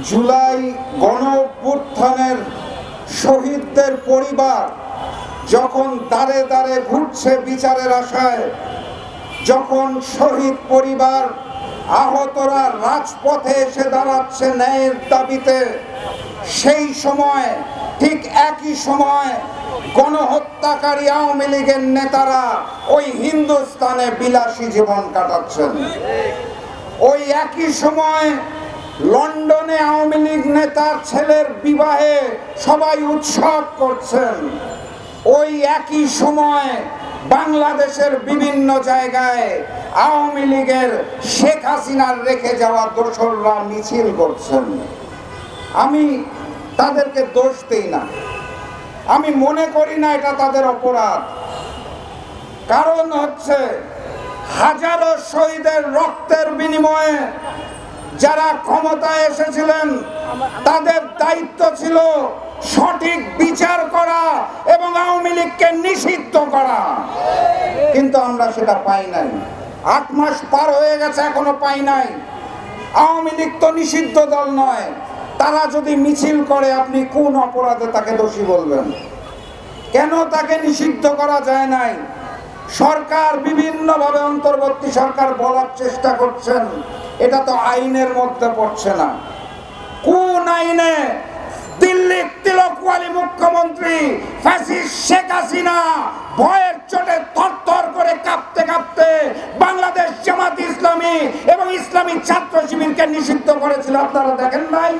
জুলাই গণঅভ্যুত্থানের শহীদদের পরিবার যখন দাঁড়ে দাঁড়ে ঘুরছে বিচারের আশায়, যখন শহীদ পরিবার আহতরা রাজপথে এসে দাঁড়াচ্ছে ন্যায়ের দাবিতে, সেই সময় ঠিক একই সময় গণহত্যাকারী আওয়ামী লীগের নেতারা ওই হিন্দুস্তানে বিলাসী জীবন কাটাচ্ছেন। ওই একই সময় লন্ডনে আওয়ামী লীগ নেতার ছেলের বিবাহে সবাই উৎসব করছেন। ওই একই সময় বাংলাদেশের বিভিন্ন জায়গায় আওয়ামী লীগের শেখ হাসিনার রেখে যাওয়া দোসররা মিছিল করছেন। আমি তাদেরকে দোষ দেই না, আমি মনে করি না এটা তাদের অপরাধ। কারণ হচ্ছে হাজারো শহীদের রক্তের বিনিময়ে যারা ক্ষমতায় এসেছিলেন তাদের দায়িত্ব ছিল সঠিক বিচার করা এবং আওয়ামী লীগকে নিষিদ্ধ করা, কিন্তু আমরা সেটা পাই নাই। 8 মাস পার হয়ে গেছে, এখনো পাই নাই। আওয়ামী লীগ তো নিষিদ্ধ দল নয়। তারা যদি মিছিল করে আপনি কোন অপরাধে তাকে দোষী বলবেন? কেন তাকে নিষিদ্ধ করা যায় নাই? সরকার বিভিন্নভাবে অন্তর্বর্তী সরকার বলার চেষ্টা করছেন এটা তো আইনের মধ্যে পড়ছে না। কোন আইনে দিল্লির তিলকওয়ালী মুখ্যমন্ত্রী ফ্যাসিস্ট শেখ হাসিনা ভয়ের চোটে থরথর করে কাঁপতে কাঁপতে বাংলাদেশ জামাত ইসলামী এবং ইসলামী ছাত্র শিবিরকে নিষিদ্ধ করেছিল? আপনারা দেখেন নাই?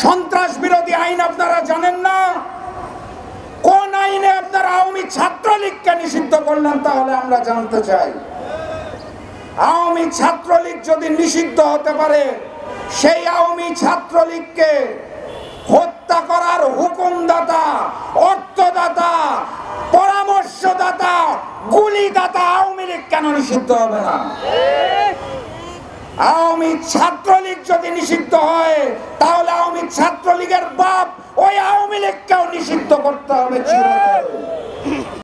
সন্ত্রাস বিরোধী আইন আপনারা জানেন না? কোন আইনে আপনারা আওয়ামী ছাত্রলীগকে নিষিদ্ধ করলেন? তাহলে আমরা জানতে চাই। আওয়ামী ছাত্রলীগ যদি নিষিদ্ধ হতে পারে, সেই আওয়ামী ছাত্রলীগকে হত্যা করার হুকুমদাতা, অর্থদাতা, পরামর্শদাতা, গুলিদাতা আওয়ামী লীগ কেন নিষিদ্ধ হবে না? আওয়ামী ছাত্রলীগ যদি নিষিদ্ধ হয় তাহলে আওয়ামী ছাত্রলীগের বাপ ওই আওয়ামী লীগকেও নিষিদ্ধ করতে হবে চিরতরে।